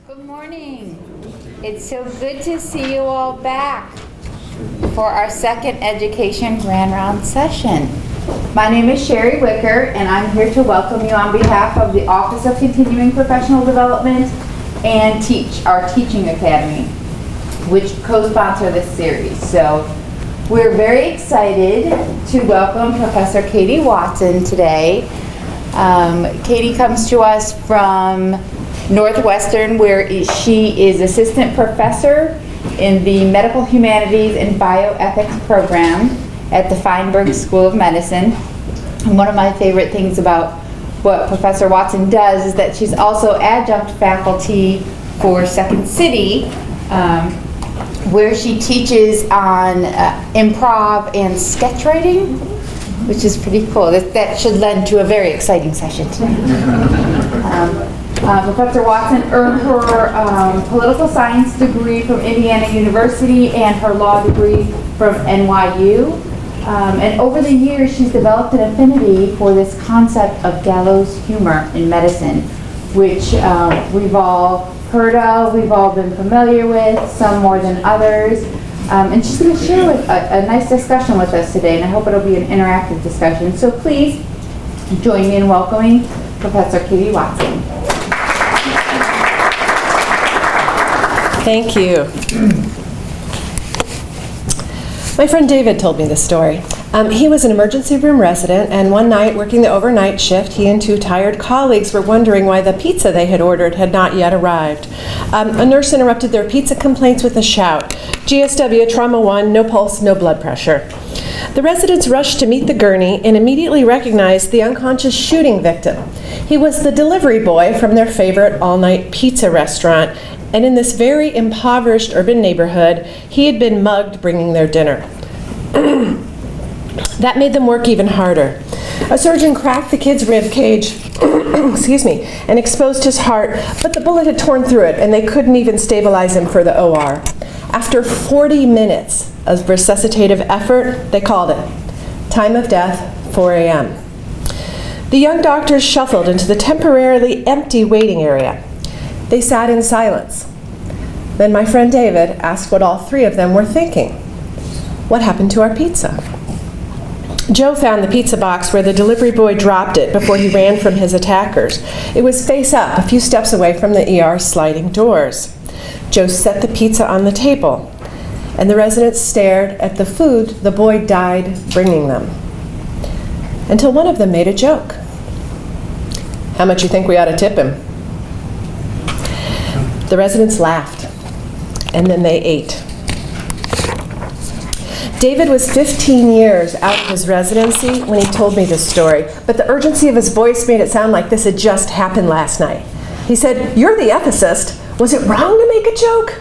Good morning. It's so good to see you all back for our second Education Grand Round session. My name is Sherry Wicker, and I'm here to welcome you on behalf of the Office of Continuing Professional Development and our Teaching Academy, which co-sponsor this series. So we're very excited to welcome Professor Katie Watson today. Katie comes to us from Northwestern, where she is assistant professor in the Medical Humanities and Bioethics program at the Feinberg School of Medicine. And one of my favorite things about what Professor Watson does is that she's also adjunct faculty for Second City, where she teaches on improv and sketch writing, which is pretty cool. That should lend to a very exciting session today. Professor Watson earned her political science degree from Indiana University and her law degree from NYU. And over the years, she's developed an affinity for this concept of gallows humor in medicine, which we've all heard of, we've all been familiar with, some more than others. And she's going to share a nice discussion with us today, and I hope it'll be an interactive discussion. So please join me in welcoming Professor Katie Watson. Thank you. My friend David told me this story. He was an emergency room resident, and one night, working the overnight shift, he and two tired colleagues were wondering why the pizza they had ordered had not yet arrived. A nurse interrupted their pizza complaints with a shout. GSW, trauma 1, no pulse, no blood pressure. The residents rushed to meet the gurney and immediately recognized the unconscious shooting victim. He was the delivery boy from their favorite all-night pizza restaurant, and in this very impoverished urban neighborhood, he had been mugged bringing their dinner. That made them work even harder. A surgeon cracked the kid's rib cage and exposed his heart, but the bullet had torn through it, and they couldn't even stabilize him for the OR. After 40 minutes of resuscitative effort, they called it. Time of death, 4 a.m. The young doctors shuffled into the temporarily empty waiting area. They sat in silence. Then my friend David asked what all three of them were thinking. What happened to our pizza? Joe found the pizza box where the delivery boy dropped it before he ran from his attackers. It was face up, a few steps away from the ER sliding doors. Joe set the pizza on the table, and the residents stared at the food the boy died bringing them. Until one of them made a joke. How much you think we ought to tip him? The residents laughed, and then they ate. David was 15 years out of his residency when he told me this story, but the urgency of his voice made it sound like this had just happened last night. He said, "You're the ethicist. Was it wrong to make a joke?"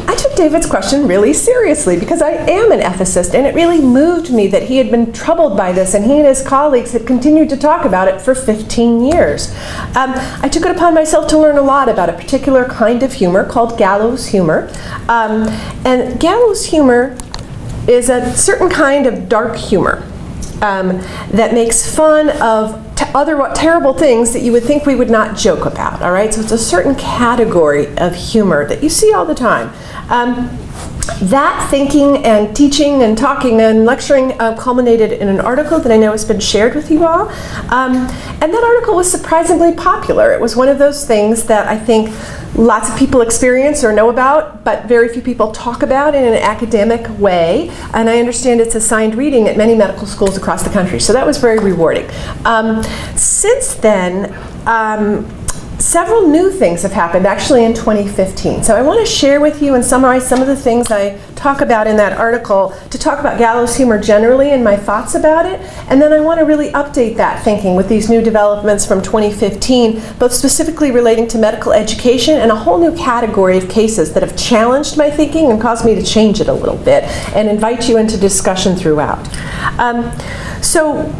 I took David's question really seriously because I am an ethicist, and it really moved me that he had been troubled by this, and he and his colleagues had continued to talk about it for 15 years. I took it upon myself to learn a lot about a particular kind of humor called gallows humor. And gallows humor is a certain kind of dark humor that makes fun of other terrible things that you would think we would not joke about, all right? So it's a certain category of humor that you see all the time. That thinking and teaching and talking and lecturing culminated in an article that I know has been shared with you all. And that article was surprisingly popular. It was one of those things that I think lots of people experience or know about, but very few people talk about in an academic way. And I understand it's assigned reading at many medical schools across the country. So that was very rewarding. Since then, several new things have happened actually in 2015. So I want to share with you and summarize some of the things I talk about in that article to talk about gallows humor generally and my thoughts about it. And then I want to really update that thinking with these new developments from 2015, both specifically relating to medical education and a whole new category of cases that have challenged my thinking and caused me to change it a little bit and invite you into discussion throughout. So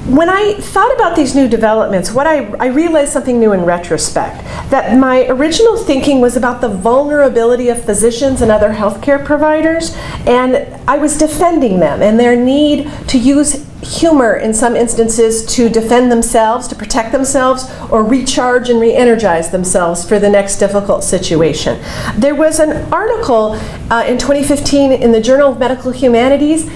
when I thought about these new developments, I realized something new in retrospect, that my original thinking was about the vulnerability of physicians and other healthcare providers, and I was defending them and their need to use humor in some instances to defend themselves, to protect themselves, or recharge and re-energize themselves for the next difficult situation. There was an article in 2015 in the Journal of Medical Humanities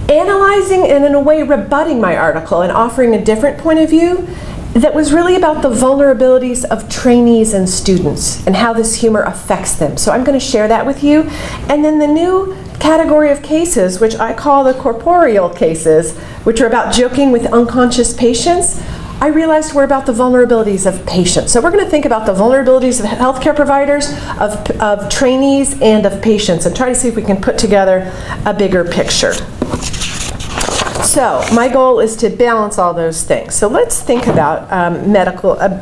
analyzing and in a way rebutting my article and offering a different point of view that was really about the vulnerabilities of trainees and students and how this humor affects them. So I'm going to share that with you. And then the new category of cases, which I call the corporeal cases, which are about joking with unconscious patients, I realized were about the vulnerabilities of patients. So we're going to think about the vulnerabilities of healthcare providers, of trainees, and of patients, and try to see if we can put together a bigger picture. So my goal is to balance all those things. So let's think about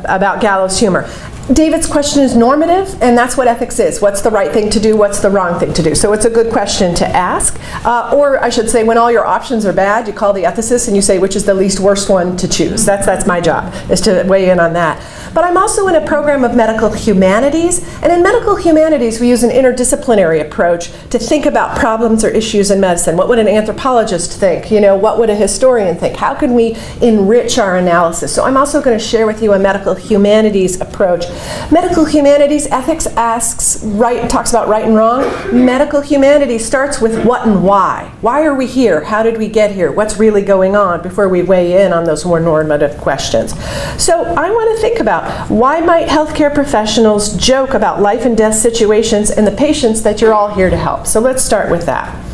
about Gallows humor. David's question is normative, and that's what ethics is. What's the right thing to do? What's the wrong thing to do? So it's a good question to ask. Or I should say, when all your options are bad, you call the ethicist and you say, which is the least worst one to choose? That's my job, is to weigh in on that. But I'm also in a program of medical humanities, and in medical humanities we use an interdisciplinary approach to think about problems or issues in medicine. What would an anthropologist think? What would a historian think? How can we enrich our analysis? So I'm also going to share with you a medical humanities approach. Medical humanities ethics talks about right and wrong. Medical humanities starts with what and why. Why are we here? How did we get here? What's really going on before we weigh in on those more normative questions? So I want to think about why might healthcare professionals joke about life and death situations and the patients that you're all here to help. So let's start with that.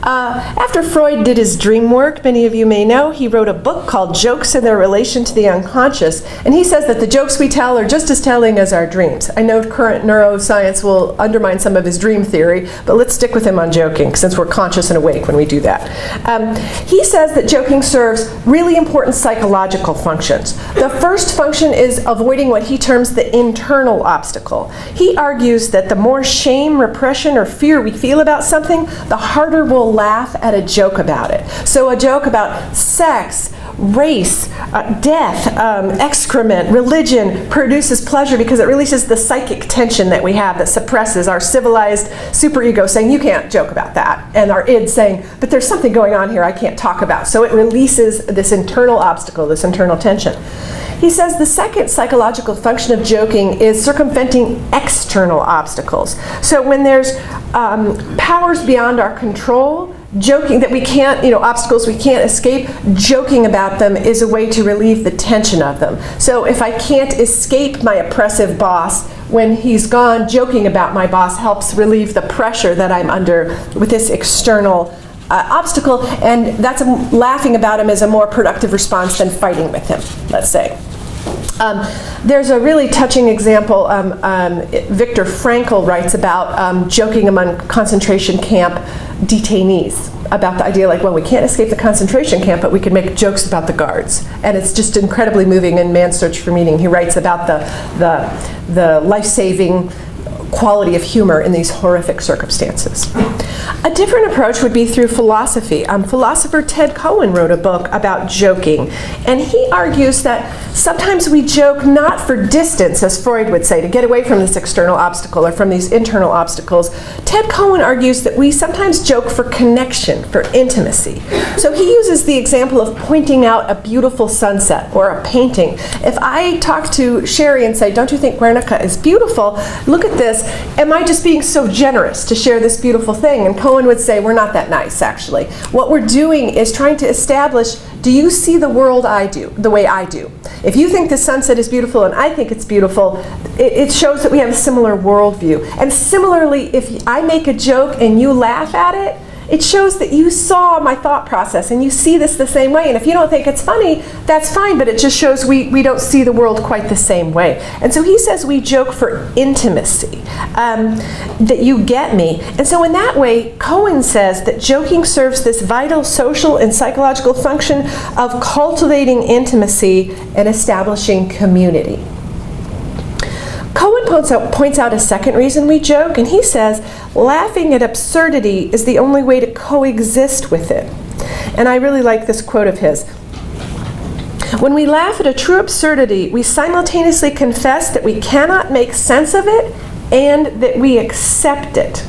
After Freud did his dream work, many of you may know, he wrote a book called Jokes and Their Relation to the Unconscious, and he says that the jokes we tell are just as telling as our dreams. I know current neuroscience will undermine some of his dream theory, but let's stick with him on joking, since we're conscious and awake when we do that. He says that joking serves really important psychological functions. The first function is avoiding what he terms the internal obstacle. He argues that the more shame, repression, or fear we feel about something, the harder we'll laugh at a joke about it. So a joke about sex, race, death, excrement, religion produces pleasure because it releases the psychic tension that we have that suppresses our civilized superego saying, you can't joke about that, and our id saying, but there's something going on here I can't talk about. So it releases this internal obstacle, this internal tension. He says the second psychological function of joking is circumventing external obstacles. So when there's powers beyond our control, joking that we can't, obstacles we can't escape, joking about them is a way to relieve the tension of them. So if I can't escape my oppressive boss, when he's gone, joking about my boss helps relieve the pressure that I'm under with this external obstacle, and that's laughing about him is a more productive response than fighting with him, let's say. There's a really touching example Viktor Frankl writes about joking among concentration camp detainees about the idea we can't escape the concentration camp, but we can make jokes about the guards. And it's just incredibly moving in Man's Search for Meaning. He writes about the life-saving quality of humor in these horrific circumstances. A different approach would be through philosophy. Philosopher Ted Cohen wrote a book about joking, and he argues that sometimes we joke not for distance, as Freud would say, to get away from this external obstacle or from these internal obstacles. Ted Cohen argues that we sometimes joke for connection, for intimacy. So he uses the example of pointing out a beautiful sunset or a painting. If I talk to Sherry and say, don't you think Guernica is beautiful? Look at this. Am I just being so generous to share this beautiful thing? And Cohen would say, we're not that nice, actually. What we're doing is trying to establish, do you see the world the way I do? If you think the sunset is beautiful and I think it's beautiful, it shows that we have a similar worldview. And similarly, if I make a joke and you laugh at it, it shows that you saw my thought process and you see this the same way. And if you don't think it's funny, that's fine, but it just shows we don't see the world quite the same way. And so he says we joke for intimacy, that you get me. And so in that way, Cohen says that joking serves this vital social and psychological function of cultivating intimacy and establishing community. Cohen points out a second reason we joke, and he says laughing at absurdity is the only way to coexist with it. And I really like this quote of his. When we laugh at a true absurdity, we simultaneously confess that we cannot make sense of it and that we accept it.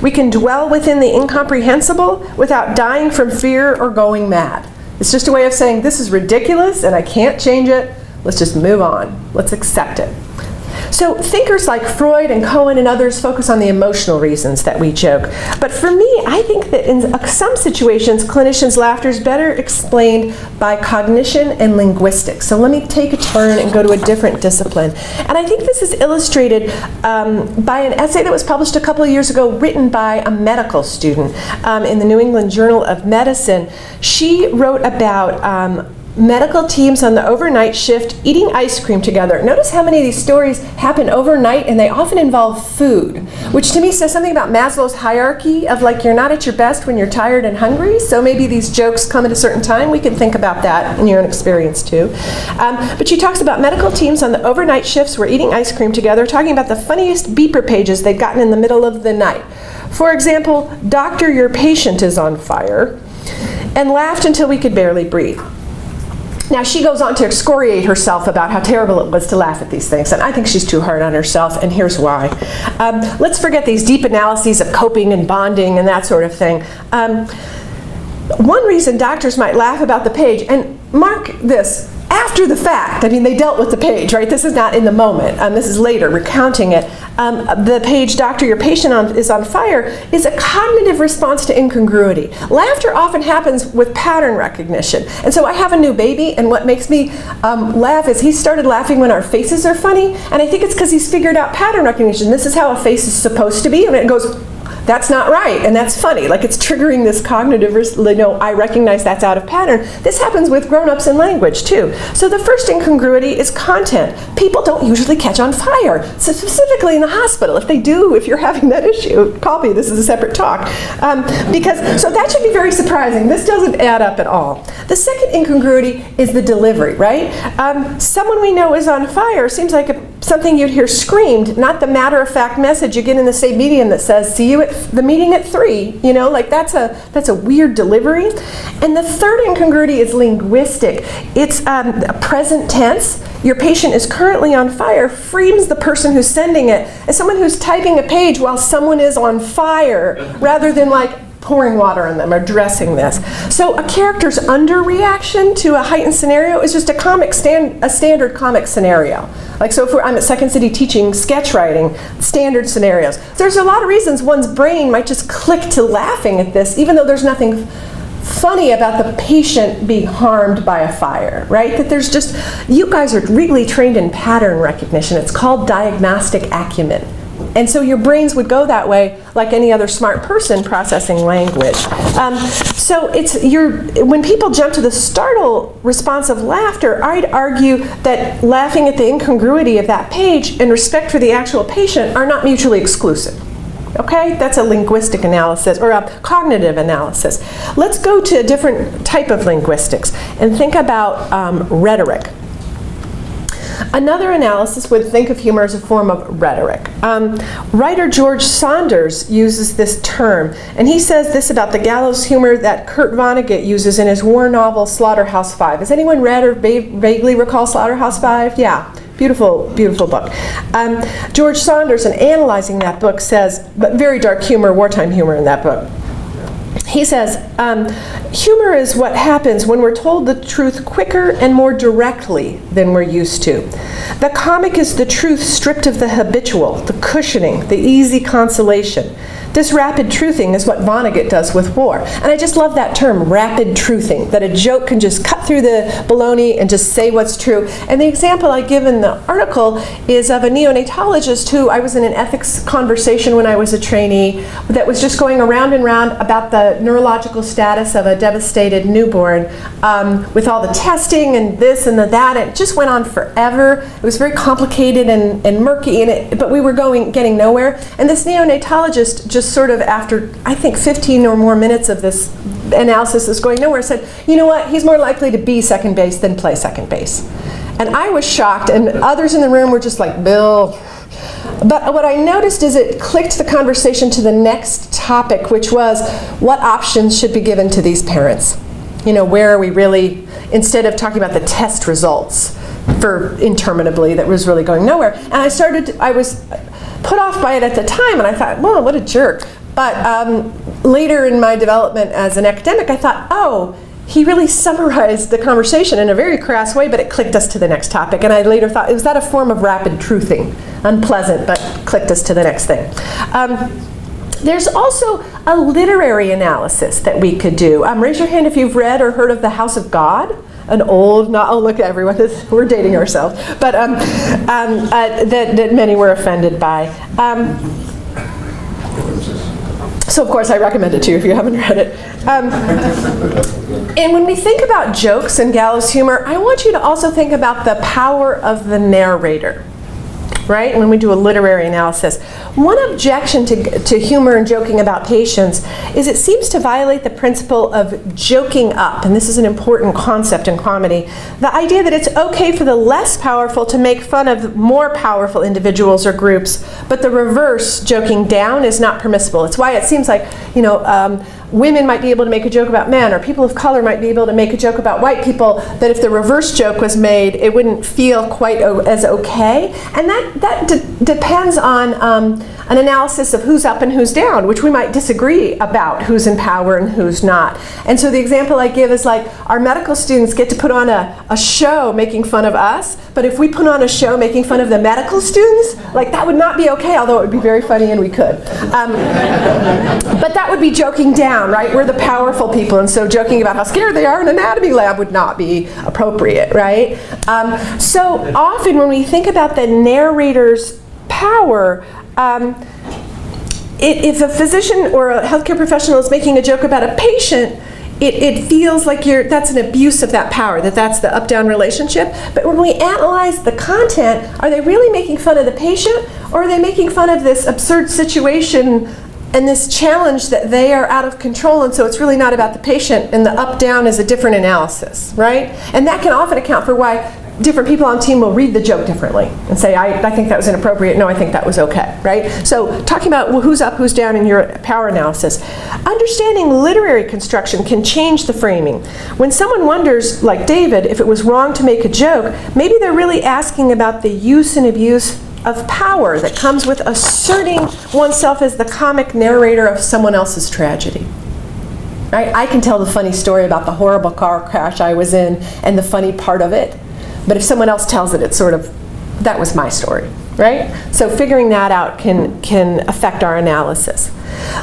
We can dwell within the incomprehensible without dying from fear or going mad. It's just a way of saying, this is ridiculous and I can't change it. Let's just move on. Let's accept it. So thinkers like Freud and Cohen and others focus on the emotional reasons that we joke. But for me, I think that in some situations, clinicians' laughter is better explained by cognition and linguistics. So let me take a turn and go to a different discipline. And I think this is illustrated by an essay that was published a couple of years ago, written by a medical student in the New England Journal of Medicine. She wrote about medical teams on the overnight shift eating ice cream together. Notice how many of these stories happen overnight, and they often involve food, which to me says something about Maslow's hierarchy of like you're not at your best when you're tired and hungry, so maybe these jokes come at a certain time. We can think about that in your own experience too. But she talks about medical teams on the overnight shifts were eating ice cream together, talking about the funniest beeper pages they'd gotten in the middle of the night. For example, "Doctor, your patient is on fire," and laughed until we could barely breathe. Now, she goes on to excoriate herself about how terrible it was to laugh at these things, and I think she's too hard on herself, and here's why. Let's forget these deep analyses of coping and bonding and that sort of thing. One reason doctors might laugh about the page, and mark this, after the fact, I mean, they dealt with the page, right? This is not in the moment. This is later, recounting it. The page, "Doctor, your patient is on fire," is a cognitive response to incongruity. Laughter often happens with pattern recognition. And so I have a new baby, and what makes me laugh is he started laughing when our faces are funny, and I think it's because he's figured out pattern recognition. This is how a face is supposed to be, and it goes, that's not right, and that's funny. Like it's triggering this cognitive, I recognize that's out of pattern. This happens with grown-ups in language too. So the first incongruity is content. People don't usually catch on fire, so specifically in the hospital. If they do, if you're having that issue, call me, this is a separate talk. So that should be very surprising. This doesn't add up at all. The second incongruity is the delivery, right? Someone we know is on fire seems like something you'd hear screamed, not the matter-of-fact message you get in the same medium that says, "See you at the meeting at 3." You know, like that's a weird delivery. And the third incongruity is linguistic. It's a present tense. Your patient is currently on fire frames the person who's sending it as someone who's typing a page while someone is on fire, rather than like pouring water on them or dressing this. So a character's underreaction to a heightened scenario is just a standard comic scenario. Like, so if I'm at Second City teaching sketch writing, standard scenarios. There's a lot of reasons one's brain might just click to laughing at this, even though there's nothing funny about the patient being harmed by a fire, right? That there's just, you guys are really trained in pattern recognition. It's called diagnostic acumen. And so your brains would go that way like any other smart person processing language. So when people jump to the startle response of laughter, I'd argue that laughing at the incongruity of that page and respect for the actual patient are not mutually exclusive. Okay, that's a linguistic analysis or a cognitive analysis. Let's go to a different type of linguistics and think about rhetoric. Another analysis would think of humor as a form of rhetoric. Writer George Saunders uses this term, and he says this about the gallows humor that Kurt Vonnegut uses in his war novel Slaughterhouse-Five. Has anyone read or vaguely recall Slaughterhouse-Five? Yeah. Beautiful, beautiful book. George Saunders, in analyzing that book, says, but very dark humor, wartime humor in that book. He says, humor is what happens when we're told the truth quicker and more directly than we're used to. The comic is the truth stripped of the habitual, the cushioning, the easy consolation. This rapid truthing is what Vonnegut does with war. And I just love that term, rapid truthing, that a joke can just cut through the baloney and just say what's true. And the example I give in the article is of a neonatologist who I was in an ethics conversation when I was a trainee that was just going around and round about the neurological status of a devastated newborn with all the testing and this and that. It just went on forever. It was very complicated and murky, but we were getting nowhere. And this neonatologist just sort of after, I think, 15 or more minutes of this analysis is going nowhere, said, you know what, he's more likely to be second base than play second base. And I was shocked, and others in the room were just like, Bill. But what I noticed is it clicked the conversation to the next topic, which was what options should be given to these parents. where are we really, instead of talking about the test results for interminably that was really going nowhere. And I was put off by it at the time, and I thought, well, what a jerk. But later in my development as an academic, I thought, oh, he really summarized the conversation in a very crass way, but it clicked us to the next topic. And I later thought, was that a form of rapid truthing? Unpleasant, but clicked us to the next thing. There's also a literary analysis that we could do. Raise your hand if you've read or heard of The House of God. An old, oh, look at everyone, we're dating ourselves, but that many were offended by. So of course I recommend it to you if you haven't read it. And when we think about jokes and gallows humor, I want you to also think about the power of the narrator. Right? When we do a literary analysis. One objection to humor and joking about patients is it seems to violate the principle of joking up, and this is an important concept in comedy, the idea that it's okay for the less powerful to make fun of more powerful individuals or groups, but the reverse, joking down, is not permissible. It's why it seems like, women might be able to make a joke about men, or people of color might be able to make a joke about white people, that if the reverse joke was made, it wouldn't feel quite as okay. And that depends on an analysis of who's up and who's down, which we might disagree about who's in power and who's not. And so the example I give is like our medical students get to put on a show making fun of us, but if we put on a show making fun of the medical students, like that would not be okay, although it would be very funny and we could. But that would be joking down, right? We're the powerful people, and so joking about how scared they are in an anatomy lab would not be appropriate, right? So often when we think about the narrator's power, if a physician or a healthcare professional is making a joke about a patient, it feels like that's an abuse of that power, that's the up-down relationship. But when we analyze the content, are they really making fun of the patient, or are they making fun of this absurd situation and this challenge that they are out of control, and so it's really not about the patient, and the up-down is a different analysis, right? And that can often account for why different people on the team will read the joke differently and say, I think that was inappropriate, no, I think that was okay, right? So talking about who's up, who's down in your power analysis. Understanding literary construction can change the framing. When someone wonders, like David, if it was wrong to make a joke, maybe they're really asking about the use and abuse of power that comes with asserting oneself as the comic narrator of someone else's tragedy. Right? I can tell the funny story about the horrible car crash I was in and the funny part of it. But if someone else tells it, it's sort of, that was my story, right? So figuring that out can affect our analysis.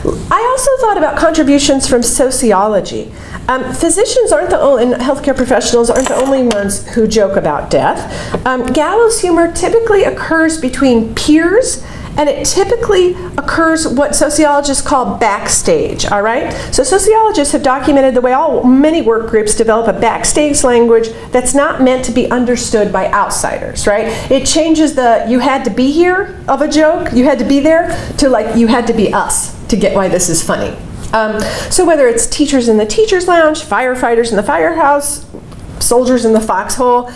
I also thought about contributions from sociology. Physicians aren't the only, and healthcare professionals aren't the only ones who joke about death. Gallows humor typically occurs between peers, and it typically occurs what sociologists call backstage, all right? So sociologists have documented the way many work groups develop a backstage language that's not meant to be understood by outsiders, right? It changes the you had to be here of a joke, you had to be there, to like you had to be us to get why this is funny. So whether it's teachers in the teacher's lounge, firefighters in the firehouse, soldiers in the foxhole,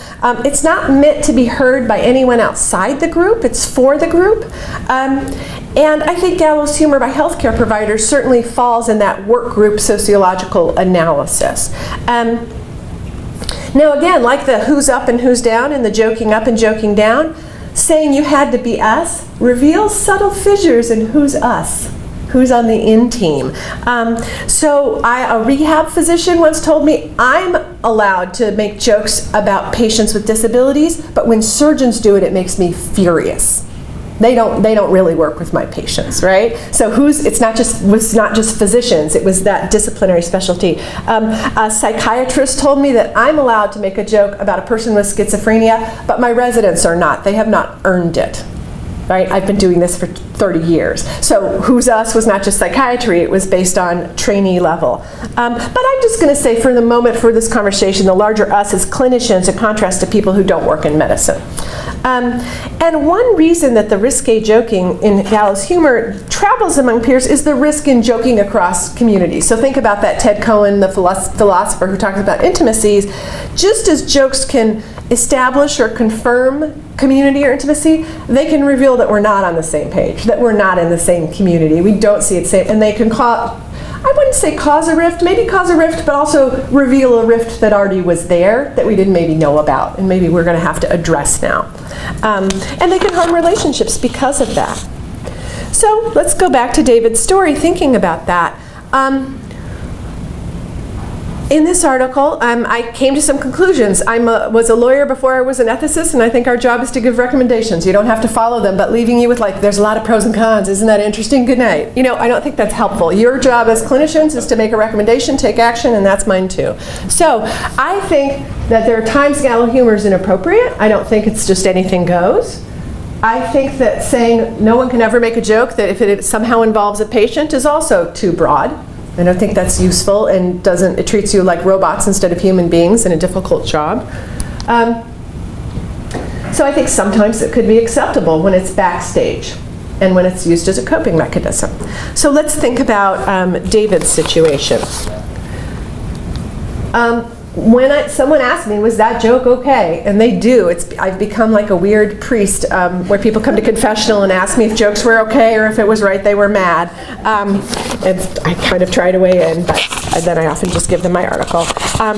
it's not meant to be heard by anyone outside the group, it's for the group. And I think gallows humor by healthcare providers certainly falls in that work group sociological analysis. Now again, like the who's up and who's down and the joking up and joking down, saying you had to be us reveals subtle fissures in who's us. Who's on the in team. So a rehab physician once told me, I'm allowed to make jokes about patients with disabilities, but when surgeons do it, it makes me furious. They don't really work with my patients, right? So was not just physicians, it was that disciplinary specialty. A psychiatrist told me that I'm allowed to make a joke about a person with schizophrenia, but my residents are not. They have not earned it. Right? I've been doing this for 30 years. So who's us was not just psychiatry, it was based on trainee level. But I'm just going to say for the moment for this conversation, the larger us is clinicians in contrast to people who don't work in medicine. And one reason that the risque joking in gallows humor travels among peers is the risk in joking across communities. So think about that Ted Cohen, the philosopher who talks about intimacies. Just as jokes can establish or confirm community or intimacy, they can reveal that we're not on the same page, that we're not in the same community. We don't see it same, and they can call, I I wouldn't say cause a rift, maybe cause a rift, but also reveal a rift that already was there that we didn't maybe know about, and maybe we're going to have to address now. And they can harm relationships because of that. So let's go back to David's story, thinking about that. In this article, I came to some conclusions. I was a lawyer before I was an ethicist, and I think our job is to give recommendations. You don't have to follow them, but leaving you with like, there's a lot of pros and cons. Isn't that interesting? Good night. You know, I don't think that's helpful. Your job as clinicians is to make a recommendation, take action, and that's mine too. So I think that there are times Gallows humor is inappropriate. I don't think it's just anything goes. I think that saying no one can ever make a joke that if it somehow involves a patient is also too broad. I don't think that's useful, and it treats you like robots instead of human beings in a difficult job. So I think sometimes it could be acceptable when it's backstage and when it's used as a coping mechanism. So let's think about David's situation. When someone asked me, was that joke okay? And they do. I've become like a weird priest where people come to confessional and ask me if jokes were okay or if it was right they were mad. And I kind of try to weigh in, but then I often just give them my article. I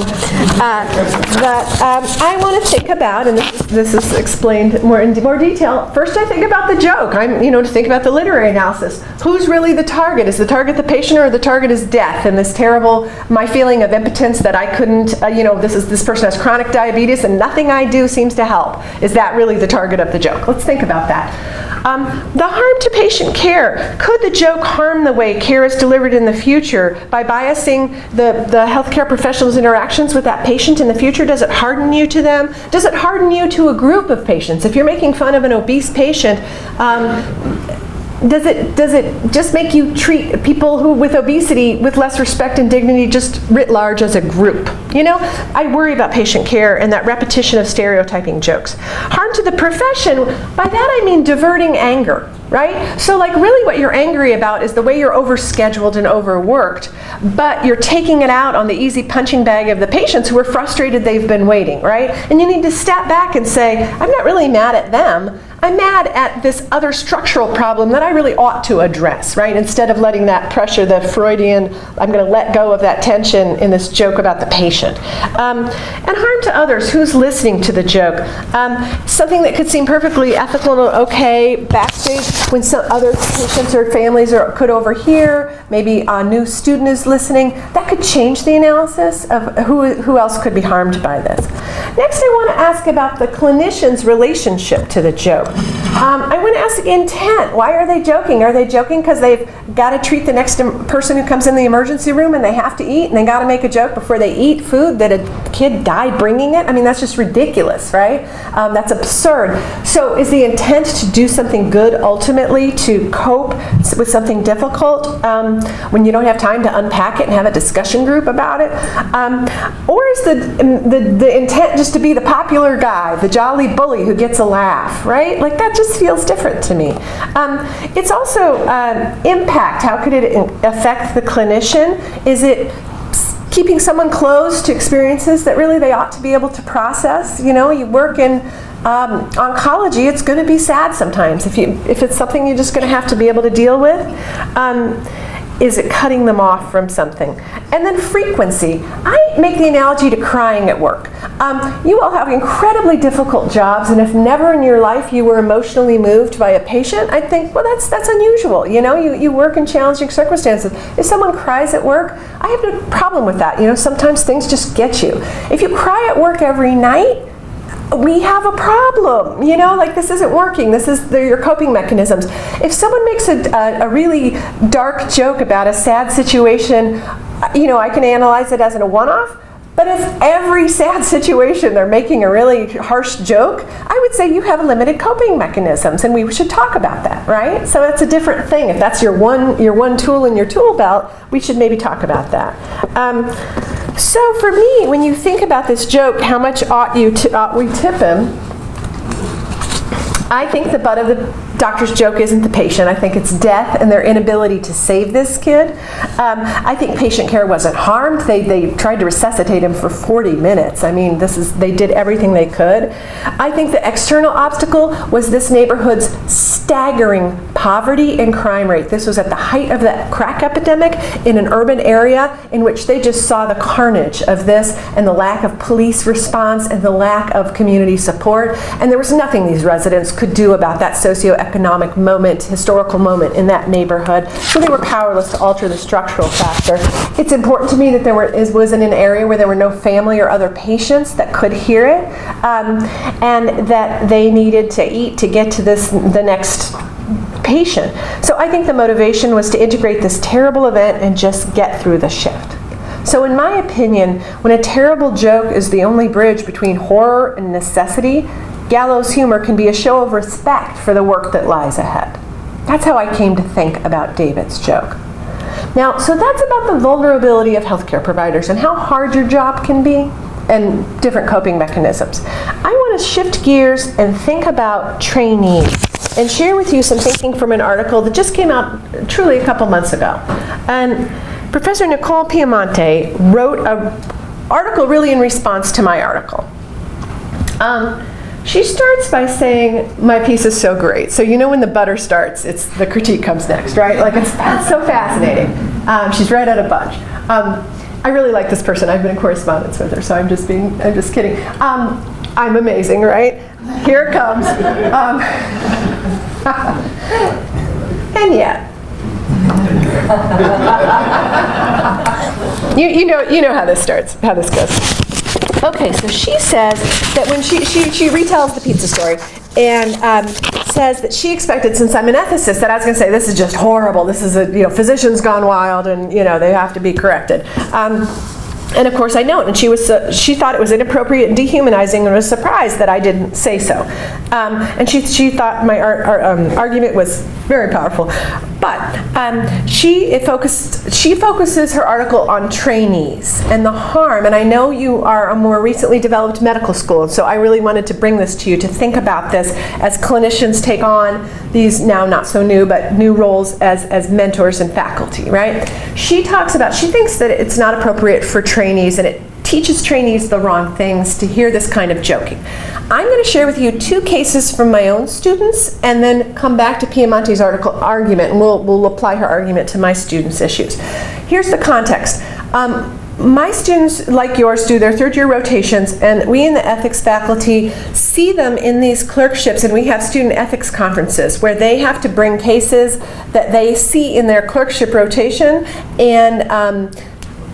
want to think about, and this is explained in more detail. First, I think about the joke. To think about the literary analysis. Who's really the target? Is the target the patient, or the target is death? And this terrible, my feeling of impotence that I couldn't, this person has chronic diabetes and nothing I do seems to help. Is that really the target of the joke? Let's think about that. The harm to patient care. Could the joke harm the way care is delivered in the future by biasing the healthcare professional's interactions with that patient in the future? Does it harden you to them? Does it harden you to a group of patients? If you're making fun of an obese patient, does it just make you treat people with obesity with less respect and dignity just writ large as a group? I worry about patient care and that repetition of stereotyping jokes. Harm to the profession, by that I mean diverting anger, right? So really what you're angry about is the way you're overscheduled and overworked, but you're taking it out on the easy punching bag of the patients who are frustrated they've been waiting, right? And you need to step back and say, I'm not really mad at them. I'm mad at this other structural problem that I really ought to address, right? Instead of letting that pressure, the Freudian, I'm going to let go of that tension in this joke about the patient. And harm to others. Who's listening to the joke? Something that could seem perfectly ethical and okay backstage when some other patients or families could overhear, maybe a new student is listening, that could change the analysis of who else could be harmed by this. Next, I want to ask about the clinician's relationship to the joke. I want to ask intent. Why are they joking? Are they joking because they've got to treat the next person who comes in the emergency room and they have to eat and they got to make a joke before they eat food that a kid died bringing it? I mean, that's just ridiculous, right? That's absurd. So is the intent to do something good ultimately, to cope with something difficult when you don't have time to unpack it and have a discussion group about it? Or is the intent just to be the popular guy, the jolly bully who gets a laugh, right? That just feels different to me. It's also impact. How could it affect the clinician? Is it keeping someone closed to experiences that really they ought to be able to process? You work in oncology, it's going to be sad sometimes. If it's something you're just going to have to be able to deal with. Is it cutting them off from something? And then frequency. I make the analogy to crying at work. You all have incredibly difficult jobs, and if never in your life you were emotionally moved by a patient, I'd think, well, that's unusual. You work in challenging circumstances. If someone cries at work, I have no problem with that. Sometimes things just get you. If you cry at work every night, we have a problem, this isn't working. They're your coping mechanisms. If someone makes a really dark joke about a sad situation, I can analyze it as a one-off. But if every sad situation they're making a really harsh joke, I would say you have limited coping mechanisms, and we should talk about that, right? So it's a different thing. If that's your one tool in your tool belt, we should maybe talk about that. So for me, when you think about this joke, how much ought we tip him? I think the butt of the doctor's joke isn't the patient. I think it's death and their inability to save this kid. I think patient care wasn't harmed. They tried to resuscitate him for 40 minutes. I mean, they did everything they could. I think the external obstacle was this neighborhood's staggering poverty and crime rate. This was at the height of the crack epidemic in an urban area in which they just saw the carnage of this and the lack of police response and the lack of community support. And there was nothing these residents could do about that socioeconomic moment, historical moment in that neighborhood. So they were powerless to alter the structural factor. It's important to me that was in an area where there were no family or other patients that could hear it, and that they needed to eat to get to the next patient. So I think the motivation was to integrate this terrible event and just get through the shift. So in my opinion, when a terrible joke is the only bridge between horror and necessity, gallows humor can be a show of respect for the work that lies ahead. That's how I came to think about David's joke. Now, so that's about the vulnerability of healthcare providers and how hard your job can be and different coping mechanisms. I want to shift gears and think about trainees and share with you some thinking from an article that just came out truly a couple months ago. And Professor Nicole Piemonte wrote an article really in response to my article. She starts by saying, my piece is so great. So you know when the butter starts, the critique comes next, right? Like it's so fascinating. She's read out a bunch. I really like this person. I've been in correspondence with her, so I'm just kidding. I'm amazing, right? Here it comes. And yet, you know how this starts, how this goes. Okay, so she says that when she retells the pizza story and says that she expected, since I'm an ethicist, that I was going to say this is just horrible. This is physicians gone wild, and they have to be corrected. And of course I know it. And she thought it was inappropriate and dehumanizing, and was surprised that I didn't say so. And she thought my argument was very powerful. But she focuses her article on trainees and the harm. And I know you are a more recently developed medical school, so I really wanted to bring this to you to think about this as clinicians take on these now not so new, but new roles as mentors and faculty, right? She thinks that it's not appropriate for trainees, and it teaches trainees the wrong things to hear this kind of joking. I'm going to share with you two cases from my own students and then come back to Piemonte's argument, and we'll apply her argument to my students' issues. Here's the context. My students, like yours, do their third-year rotations, and we in the ethics faculty see them in these clerkships, and we have student ethics conferences where they have to bring cases that they see in their clerkship rotation, and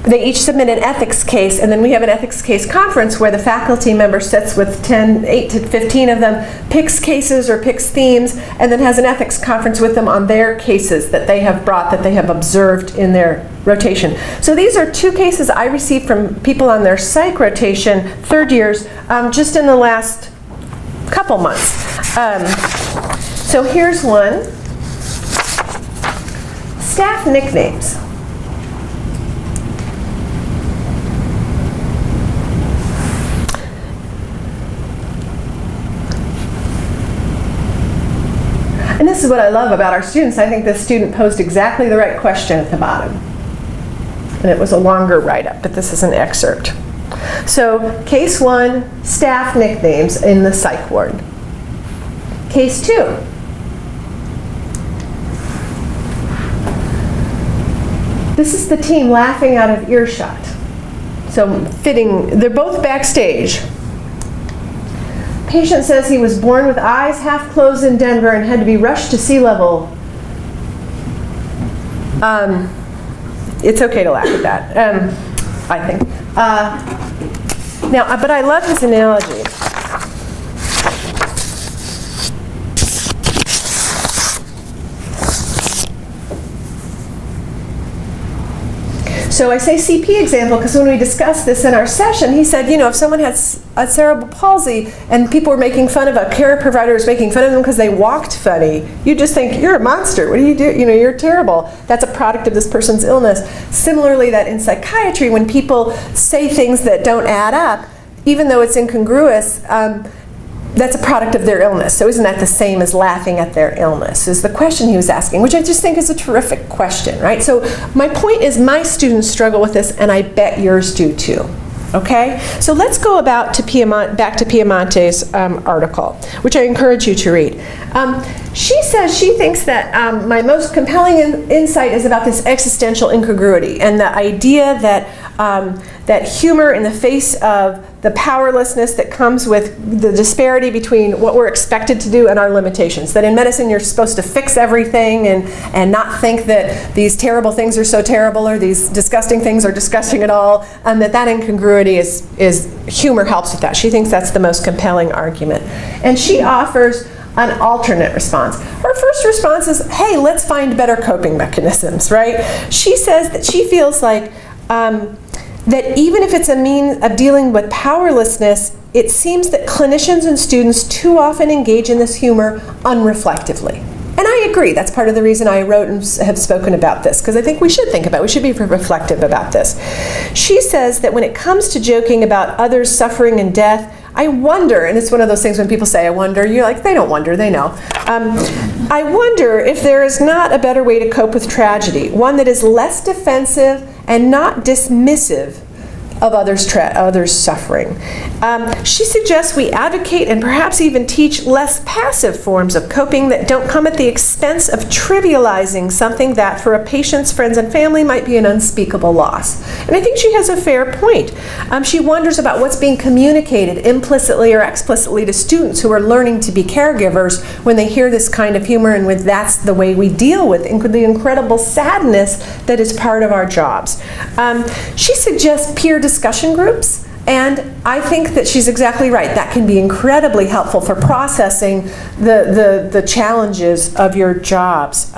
they each submit an ethics case, and then we have an ethics case conference where the faculty member sits with 8 to 15 of them, picks cases or picks themes, and then has an ethics conference with them on their cases that they have brought, that they have observed in their rotation. So these are two cases I received from people on their psych rotation, third years, just in the last couple months. So here's one. Staff nicknames. And this is what I love about our students. I think this student posed exactly the right question at the bottom. And it was a longer write-up, but this is an excerpt. So, case 1, staff nicknames in the psych ward. Case 2. This is the team laughing out of earshot. So fitting, they're both backstage. Patient says he was born with eyes half closed in Denver and had to be rushed to sea level. It's okay to laugh at that, I think. Now, but I love his analogy. So I say CP example because when we discussed this in our session, he said, if someone has a cerebral palsy and people were making fun of, a care provider was making fun of them because they walked funny, you just think, you're a monster. What do you do? You're terrible. That's a product of this person's illness. Similarly, that in psychiatry, when people say things that don't add up, even though it's incongruous, that's a product of their illness. So isn't that the same as laughing at their illness, is the question he was asking, which I just think is a terrific question, right? So my point is my students struggle with this, and I bet yours do too. Okay, so let's go back to Piemonte's article, which I encourage you to read. She says she thinks that my most compelling insight is about this existential incongruity and the idea that that humor in the face of the powerlessness that comes with the disparity between what we're expected to do and our limitations. That in medicine you're supposed to fix everything and not think that these terrible things are so terrible or these disgusting things are disgusting at all, and that incongruity is humor helps with that. She thinks that's the most compelling argument. And she offers an alternate response. Her first response is, hey, let's find better coping mechanisms, right? She says that she feels like that even if it's a means of dealing with powerlessness, it seems that clinicians and students too often engage in this humor unreflectively. And I agree, that's part of the reason I wrote and have spoken about this, because I think we should be reflective about this. She says that when it comes to joking about others' suffering and death, I wonder, and it's one of those things when people say, I wonder, you're like, they don't wonder, they know. I wonder if there is not a better way to cope with tragedy, one that is less defensive and not dismissive of others' suffering. She suggests we advocate and perhaps even teach less passive forms of coping that don't come at the expense of trivializing something that for a patient's friends and family might be an unspeakable loss. And I think she has a fair point. She wonders about what's being communicated implicitly or explicitly to students who are learning to be caregivers when they hear this kind of humor and when that's the way we deal with the incredible sadness that is part of our jobs. She suggests peer discussion groups, and I think that she's exactly right. That can be incredibly helpful for processing the challenges of your jobs.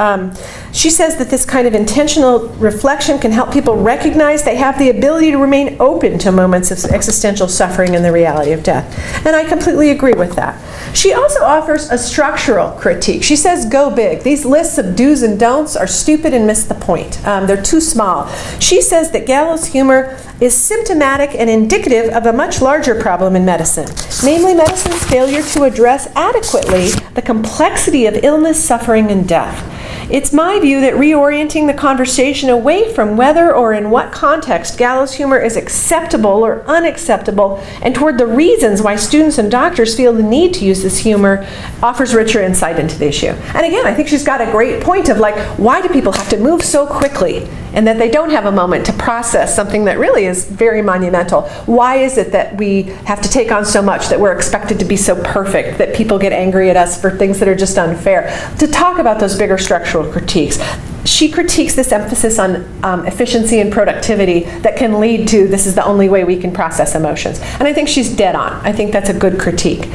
She says that this kind of intentional reflection can help people recognize they have the ability to remain open to moments of existential suffering and the reality of death. And I completely agree with that. She also offers a structural critique. She says, go big. These lists of do's and don'ts are stupid and miss the point. They're too small. She says that Gallows humor is symptomatic and indicative of a much larger problem in medicine, namely medicine's failure to address adequately the complexity of illness, suffering, and death. It's my view that reorienting the conversation away from whether or in what context Gallows humor is acceptable or unacceptable and toward the reasons why students and doctors feel the need to use this humor offers richer insight into the issue. And again, I think she's got a great point of like, why do people have to move so quickly and that they don't have a moment to process something that really is very monumental? Why is it that we have to take on so much, that we're expected to be so perfect, that people get angry at us for things that are just unfair? To talk about those bigger structural critiques. She critiques this emphasis on efficiency and productivity that can lead to this is the only way we can process emotions. And I think she's dead on. I think that's a good critique.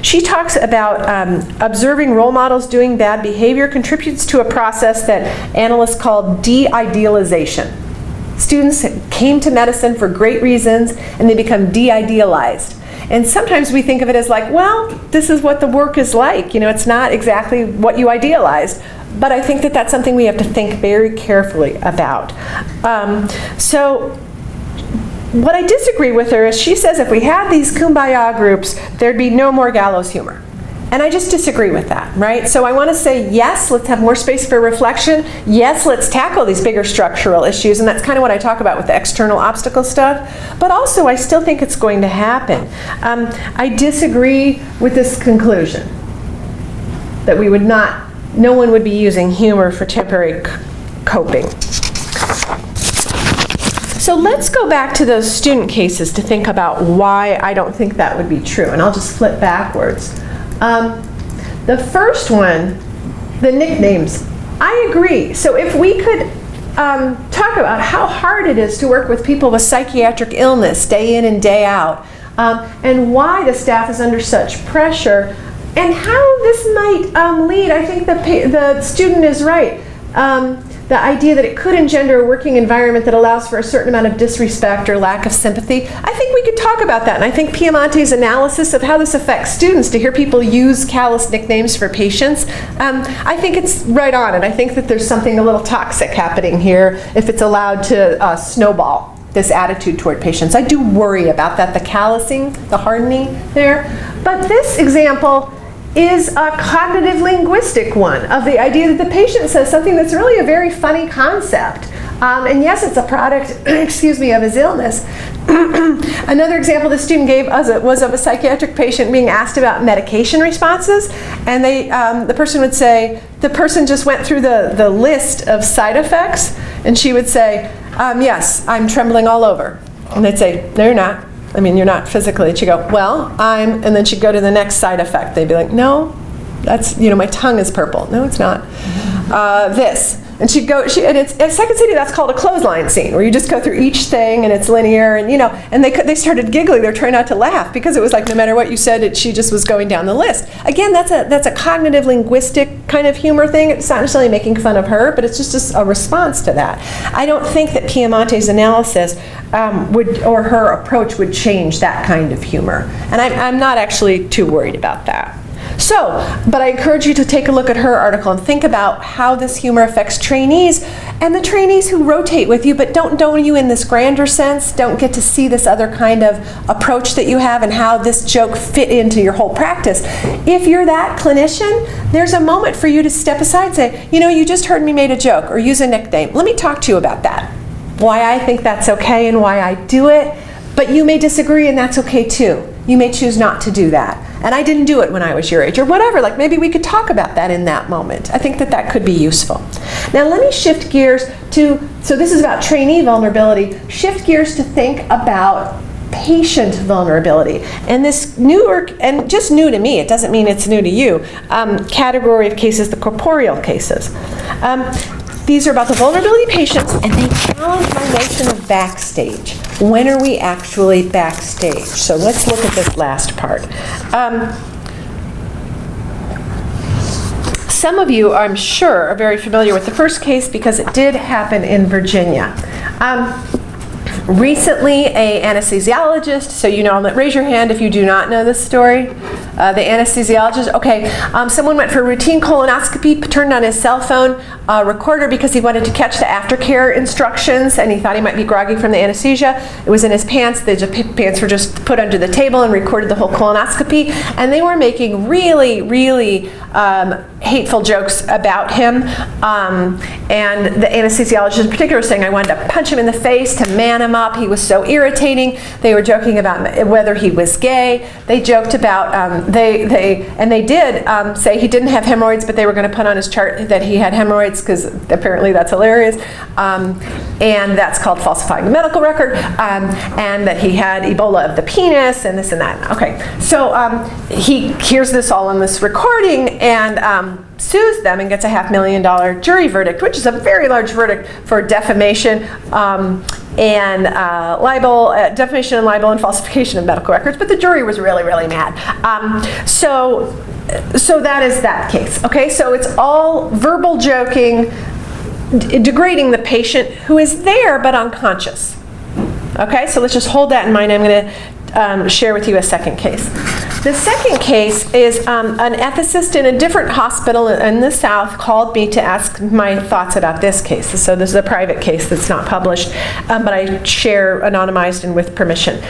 She talks about observing role models doing bad behavior contributes to a process that analysts call de-idealization. Students came to medicine for great reasons and they become de-idealized. And sometimes we think of it as like, well, this is what the work is like. You know, it's not exactly what you idealized. But I think that that's something we have to think very carefully about. So what I disagree with her is she says if we had these kumbaya groups, there'd be no more Gallows humor. And I just disagree with that, right? So I want to say, yes, let's have more space for reflection. Yes, let's tackle these bigger structural issues. And that's kind of what I talk about with the external obstacle stuff. But also, I still think it's going to happen. I disagree with this conclusion that we would not, no one would be using humor for temporary coping. So let's go back to those student cases to think about why I don't think that would be true. And I'll just flip backwards. The first one, the nicknames, I agree. So if we could talk about how hard it is to work with people with psychiatric illness day in and day out, and why the staff is under such pressure, and how this might lead, I think the student is right. The idea that it could engender a working environment that allows for a certain amount of disrespect or lack of sympathy. I think we could talk about that. And I think Piemonte's analysis of how this affects students, to hear people use callous nicknames for patients, I think it's right on. And I think that there's something a little toxic happening here if it's allowed to snowball. this attitude toward patients. I do worry about that, the callousing, the hardening there. But this example is a cognitive linguistic one of the idea that the patient says something that's really a very funny concept. And yes, it's a product, excuse me, of his illness. Another example the student gave us was of a psychiatric patient being asked about medication responses, and the person would say, the person just went through the list of side effects, and she would say, yes, I'm trembling all over. And they'd say, no, you're not. I mean, you're not physically. And she'd go, well, and then she'd go to the next side effect. They'd be like, no, that's, my tongue is purple. No, it's not. This. And she'd go, and it's, at Second City, that's called a clothesline scene, where you just go through each thing, and it's linear, and and they started giggling. They're trying not to laugh, because it was like no matter what you said, she just was going down the list. Again, that's a cognitive linguistic kind of humor thing. It's not necessarily making fun of her, but it's just a response to that. I don't think that Piamonte's analysis or her approach would change that kind of humor. And I'm not actually too worried about that. So, but I encourage you to take a look at her article and think about how this humor affects trainees, and the trainees who rotate with you but don't know you in this grander sense, don't get to see this other kind of approach that you have and how this joke fit into your whole practice. If you're that clinician, there's a moment for you to step aside and say, you just heard me make a joke or use a nickname. Let me talk to you about that. Why I think that's okay and why I do it. But you may disagree, and that's okay too. You may choose not to do that. And I didn't do it when I was your age, or whatever. Like, maybe we could talk about that in that moment. I think that could be useful. Now let me shift gears so this is about trainee vulnerability, shift gears to think about patient vulnerability. And this newer, and just new to me, it doesn't mean it's new to you, category of cases, the corporeal cases. These are about the vulnerability patients, and they challenge my notion of backstage. When are we actually backstage? So let's look at this last part. Some of you, I'm sure, are very familiar with the first case because it did happen in Virginia. Recently, an anesthesiologist, so raise your hand if you do not know this story. The anesthesiologist, okay, someone went for a routine colonoscopy, turned on his cell phone recorder because he wanted to catch the aftercare instructions, and he thought he might be groggy from the anesthesia. It was in his pants. The pants were just put under the table, and recorded the whole colonoscopy, and they were making really, really hateful jokes about him, and the anesthesiologist in particular was saying, I wanted to punch him in the face to man him up. He was so irritating. They were joking about whether he was gay. They joked about, they did say he didn't have hemorrhoids, but they were going to put on his chart that he had hemorrhoids, because apparently that's hilarious, and that's called falsifying the medical record, and that he had Ebola of the penis, and this and that. Okay, so he hears this all in this recording, and sues them and gets a $500,000 jury verdict, which is a very large verdict for defamation and libel, defamation and libel and falsification of medical records. But the jury was really, really mad. So that is that case. Okay, so it's all verbal joking, degrading the patient who is there but unconscious. Okay, so let's just hold that in mind. I'm going to share with you a second case. The second case is an ethicist in a different hospital in the South called me to ask my thoughts about this case. So this is a private case that's not published, but I share anonymized and with permission.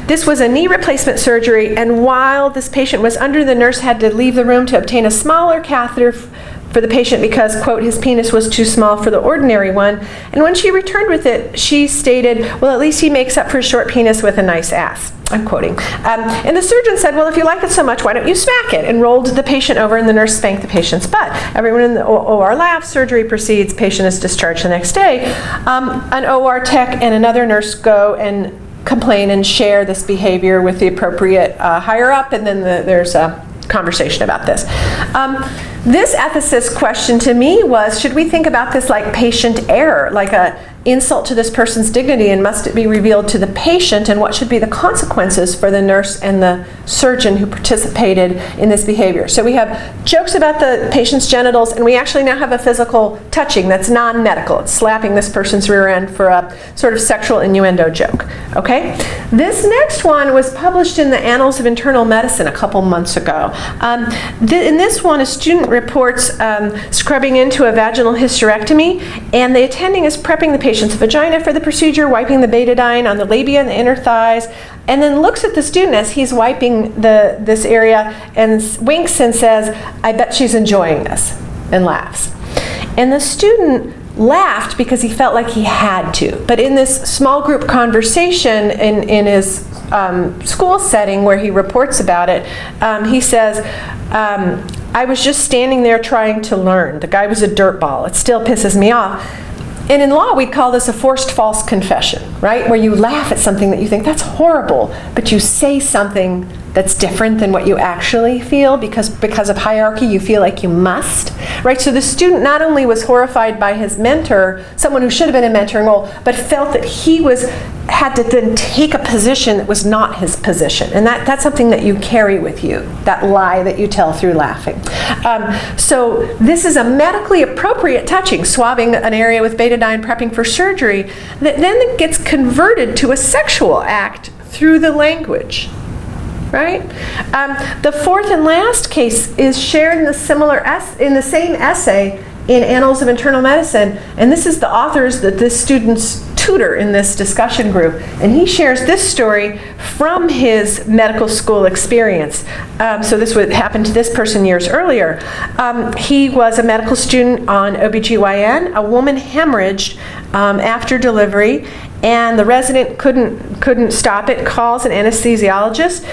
This was a knee replacement surgery, and while this patient was under, the nurse had to leave the room to obtain a smaller catheter for the patient because, quote, his penis was too small for the ordinary one. And when she returned with it, she stated, well, at least he makes up for his short penis with a nice ass. I'm quoting. And the surgeon said, well, if you like it so much, why don't you smack it? And rolled the patient over, and the nurse spanked the patient's butt. Everyone in the OR laughs, surgery proceeds, patient is discharged the next day. An OR tech and another nurse go and complain and share this behavior with the appropriate higher up, and then there's a conversation about this. This ethicist question to me was, should we think about this like patient error, like a insult to this person's dignity, and must it be revealed to the patient, and what should be the consequences for the nurse and the surgeon who participated in this behavior? So we have jokes about the patient's genitals, and we actually now have a physical touching that's non-medical. It's slapping this person's rear end for a sort of sexual innuendo joke. Okay? This next one was published in the Annals of Internal Medicine a couple months ago. In this one, a student reports scrubbing into a vaginal hysterectomy, and the attending is prepping the patient patient's vagina for the procedure, wiping the betadine on the labia and the inner thighs, and then looks at the student as he's wiping this area and winks and says, "I bet she's enjoying this," and laughs. And the student laughed because he felt like he had to. But in this small group conversation in his school setting where he reports about it, he says, "I was just standing there trying to learn. The guy was a dirtball. It still pisses me off." And in law, we'd call this a forced false confession, right? Where you laugh at something that you think, that's horrible, but you say something that's different than what you actually feel because of hierarchy, you feel like you must, right? So the student not only was horrified by his mentor, someone who should have been in mentoring role, but felt that he had to then take a position that was not his position. And that's something that you carry with you, that lie that you tell through laughing. So this is a medically appropriate touching, swabbing an area with betadine, prepping for surgery, that then gets converted to a sexual act through the language. Right? The fourth and last case is shared in the same essay in Annals of Internal Medicine, and this is the author's, this student's tutor in this discussion group, and he shares this story from his medical school experience. So this would happen to this person years earlier. He was a medical student on OBGYN. A woman hemorrhaged after delivery, and the resident couldn't stop it, calls an anesthesiologist.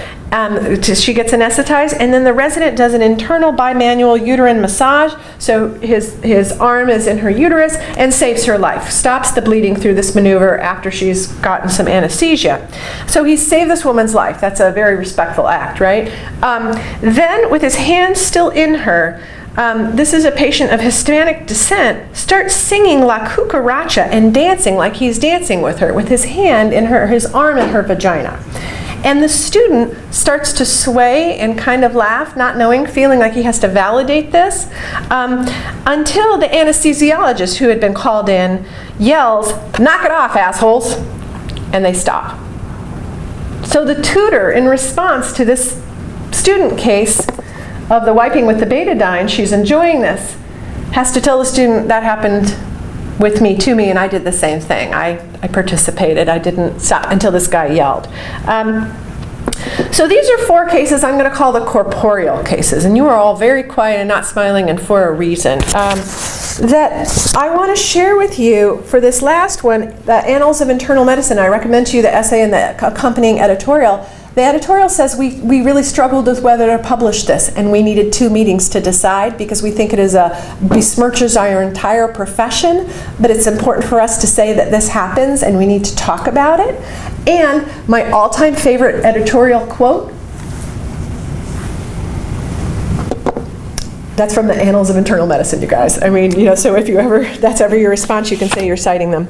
She gets anesthetized, and then the resident does an internal bimanual uterine massage, so his arm is in her uterus, and saves her life, stops the bleeding through this maneuver after she's gotten some anesthesia. So he saved this woman's life. That's a very respectful act, right? Then, with his hand still in her, this is a patient of Hispanic descent, starts singing La Cucaracha and dancing like he's dancing with her, with his hand in his arm in her vagina. And the student starts to sway and kind of laugh, not knowing, feeling like he has to validate this, until the anesthesiologist who had been called in yells, "Knock it off, assholes!" And they stop. So the tutor, in response to this student case of the wiping with the betadine, she's enjoying this, has to tell the student, that happened with me, to me, and I did the same thing. I participated. I didn't stop until this guy yelled. So these are 4 cases I'm going to call the corporeal cases, and you are all very quiet and not smiling, and for a reason. That I want to share with you for this last one, the Annals of Internal Medicine. I recommend to you the essay and the accompanying editorial. The editorial says we really struggled with whether to publish this, and we needed 2 meetings to decide because we think it besmirches our entire profession, but it's important for us to say that this happens and we need to talk about it. And my all-time favorite editorial quote, that's from the Annals of Internal Medicine, you guys. I mean, so if that's ever your response, you can say you're citing them.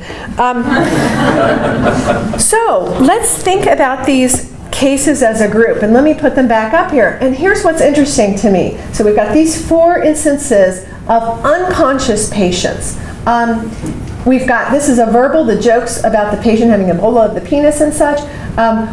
So let's think about these cases as a group, and let me put them back up here. And here's what's interesting to me. So we've got these 4 instances of unconscious patients. We've got, this is a verbal, the jokes about the patient having Ebola of the penis and such.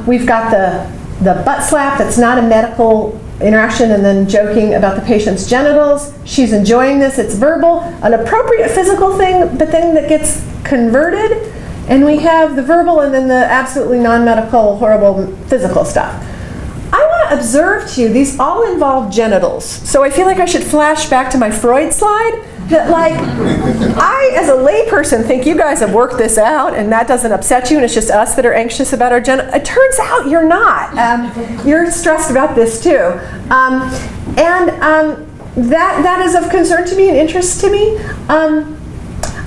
We've got the butt slap that's not a medical interaction and then joking about the patient's genitals. She's enjoying this, it's verbal. An appropriate physical thing, but then that gets converted. And we have the verbal and then the absolutely non-medical, horrible physical stuff. I want to observe to you, these all involve genitals. So I feel like I should flash back to my Freud slide. That I, as a layperson, think you guys have worked this out and that doesn't upset you and it's just us that are anxious about our genitals. It turns out you're not. You're stressed about this too. That is of concern to me and interest to me.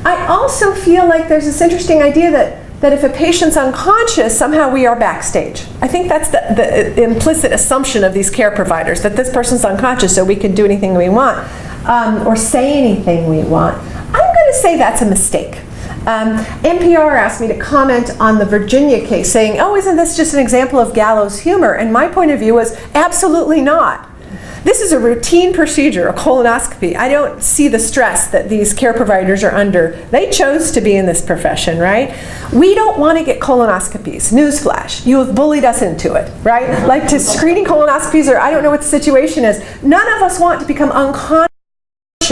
I also feel like there's this interesting idea that if a patient's unconscious, somehow we are backstage. I think that's the implicit assumption of these care providers, that this person's unconscious so we can do anything we want or say anything we want. I'm going to say that's a mistake. NPR asked me to comment on the Virginia case, saying, oh, isn't this just an example of Gallows humor? And my point of view was absolutely not. This is a routine procedure, a colonoscopy. I don't see the stress that these care providers are under. They chose to be in this profession, right? We don't want to get colonoscopies. Newsflash, you have bullied us into it, right? Like to screening colonoscopies, or I don't know what the situation is. None of us want to become unconscious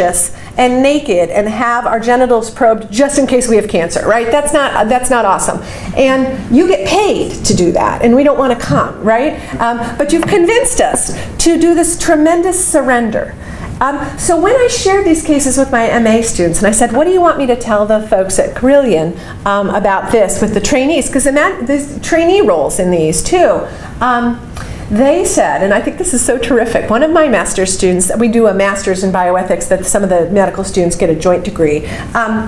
unconscious and naked and have our genitals probed just in case we have cancer, right? That's not awesome. And you get paid to do that, and we don't want to come, right? But you've convinced us to do this tremendous surrender. So when I shared these cases with my MA students, and I said, what do you want me to tell the folks at Carillion about this with the trainees? Because there's trainee roles in these too. They said, and I think this is so terrific, one of my master's students, we do a master's in bioethics that some of the medical students get a joint degree,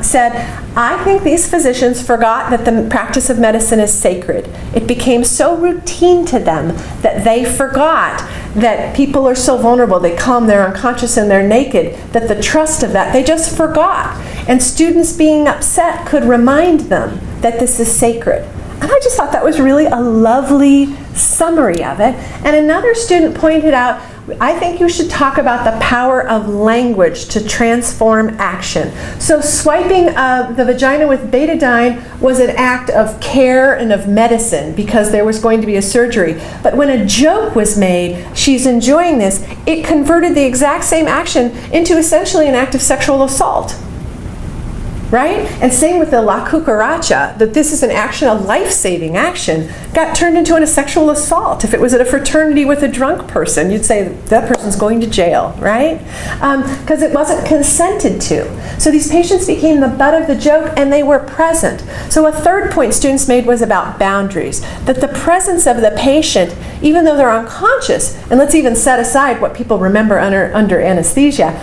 said, I think these physicians forgot that the practice of medicine is sacred. It became so routine to them that they forgot that people are so vulnerable. They come, they're unconscious, and they're naked, that the trust of that, they just forgot. And students being upset could remind them that this is sacred. And I just thought that was really a lovely summary of it. And another student pointed out, I think you should talk about the power of language to transform action. So swiping the vagina with betadine was an act of care and of medicine because there was going to be a surgery. But when a joke was made, she's enjoying this, it converted the exact same action into essentially an act of sexual assault. Right? And same with the la cucaracha, that this is an action, a life-saving action, got turned into a sexual assault. If it was at a fraternity with a drunk person, you'd say that person's going to jail, right? Because it wasn't consented to. So these patients became the butt of the joke, and they were present. So a third point students made was about boundaries, that the presence of the patient, even though they're unconscious, and let's even set aside what people remember under anesthesia,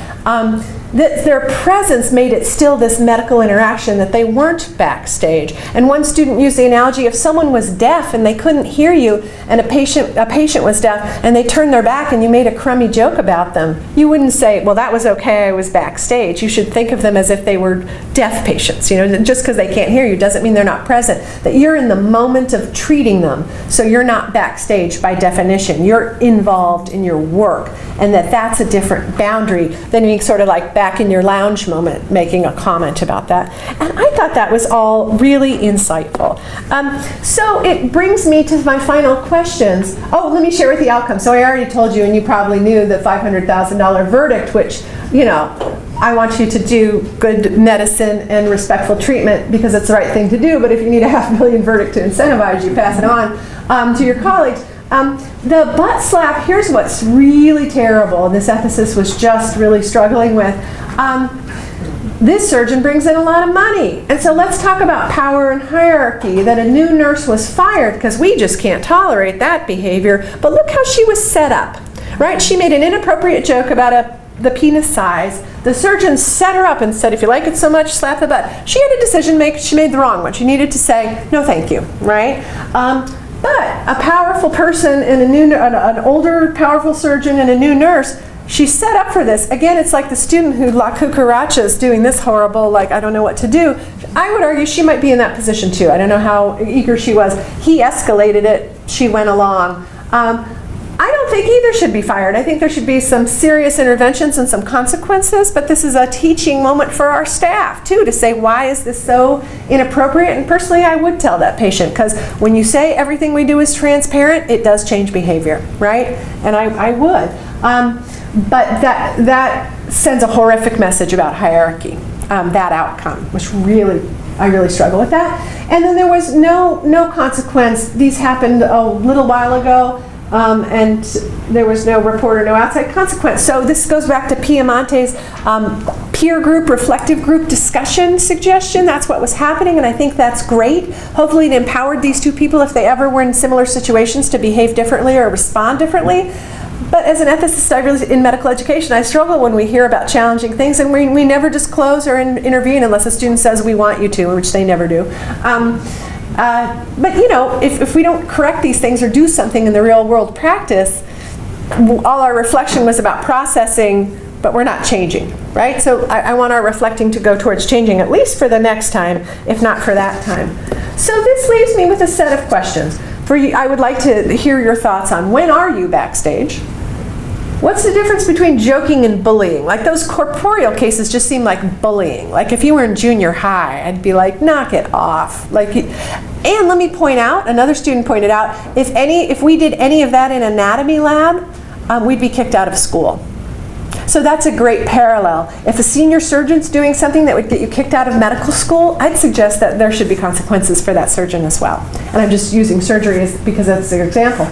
that their presence made it still this medical interaction, that they weren't backstage. And one student used the analogy, if someone was deaf and they couldn't hear you, and a patient was deaf, and they turned their back and you made a crummy joke about them, you wouldn't say, well, that was okay, I was backstage. You should think of them as if they were deaf patients. You know, just because they can't hear you doesn't mean they're not present. That you're in the moment of treating them, so you're not backstage by definition. You're involved in your work, and that's a different boundary than being sort of like back in your lounge moment making a comment about that. And I thought that was all really insightful. So it brings me to my final questions. Oh, let me share with the outcome. So I already told you, and you probably knew, the $500,000 verdict, which, you know, I want you to do good medicine and respectful treatment because it's the right thing to do, but if you need a $500,000 verdict to incentivize you, pass it on to your colleagues. The butt slap, here's what's really terrible, and this ethicist was just really struggling with. This surgeon brings in a lot of money. And so let's talk about power and hierarchy, that a new nurse was fired because we just can't tolerate that behavior. But look how she was set up, right? She made an inappropriate joke about the penis size. The surgeon set her up and said, if you like it so much, slap the butt. She had a decision to make. She made the wrong one. She needed to say, no thank you, right? But a powerful person and an older powerful surgeon and a new nurse, she's set up for this. Again, it's like the student who la cucaracha is doing this horrible, like, I don't know what to do. I would argue she might be in that position too. I don't know how eager she was. He escalated it. She went along. I don't think either should be fired. I think there should be some serious interventions and some consequences, but this is a teaching moment for our staff too, to say, why is this so inappropriate? And personally, I would tell that patient, because when you say everything we do is transparent, it does change behavior, right? And I would. But that sends a horrific message about hierarchy, that outcome, which I really struggle with that. And then there was no consequence. These happened a little while ago. And there was no report or no outside consequence. So this goes back to Piamonte's peer group, reflective group discussion suggestion. That's what was happening, and I think that's great. Hopefully it empowered these two people, if they ever were in similar situations, to behave differently or respond differently. But as an ethicist, in medical education, I struggle when we hear about challenging things, and we never disclose or intervene unless a student says we want you to, which they never do. But you know, if we don't correct these things or do something in the real world practice, all our reflection was about processing, but we're not changing, right? So I want our reflecting to go towards changing, at least for the next time, if not for that time. So this leaves me with a set of questions. For you, I would like to hear your thoughts on, when are you backstage? What's the difference between joking and bullying? Like, those corporeal cases just seem like bullying. Like, if you were in junior high, I'd be like, knock it off. Like, and let me point out, another student pointed out, if we did any of that in anatomy lab, we'd be kicked out of school. So that's a great parallel. If a senior surgeon's doing something that would get you kicked out of medical school, I'd suggest that there should be consequences for that surgeon as well. And I'm just using surgery because that's the example.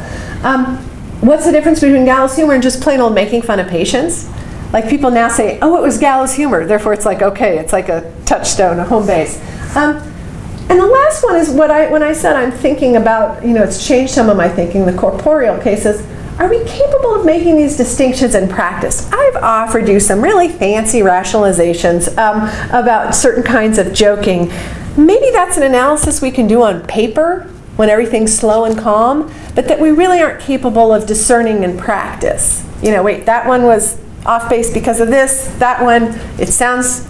What's the difference between gallows humor and just plain old making fun of patients? Like people now say, oh, it was gallows humor, therefore it's like, okay, it's like a touchstone, a home base. And the last one is when I said I'm thinking about, it's changed some of my thinking, the corporeal cases. Are we capable of making these distinctions in practice? I've offered you some really fancy rationalizations about certain kinds of joking. Maybe that's an analysis we can do on paper when everything's slow and calm, but that we really aren't capable of discerning in practice. Wait, that one was off base because of this, that one, it sounds,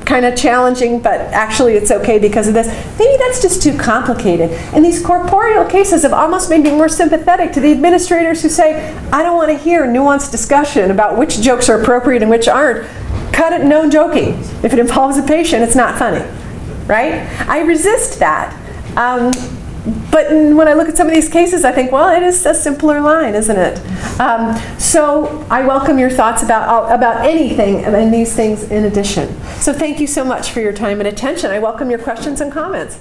kind of challenging, but actually it's okay because of this. Maybe that's just too complicated. And these corporeal cases have almost made me more sympathetic to the administrators who say, I don't want to hear nuanced discussion about which jokes are appropriate and which aren't. Cut it, no joking. If it involves a patient, it's not funny, right? I resist that. But when I look at some of these cases, I think, well, it is a simpler line, isn't it? So I welcome your thoughts about anything and these things in addition. So thank you so much for your time and attention. I welcome your questions and comments.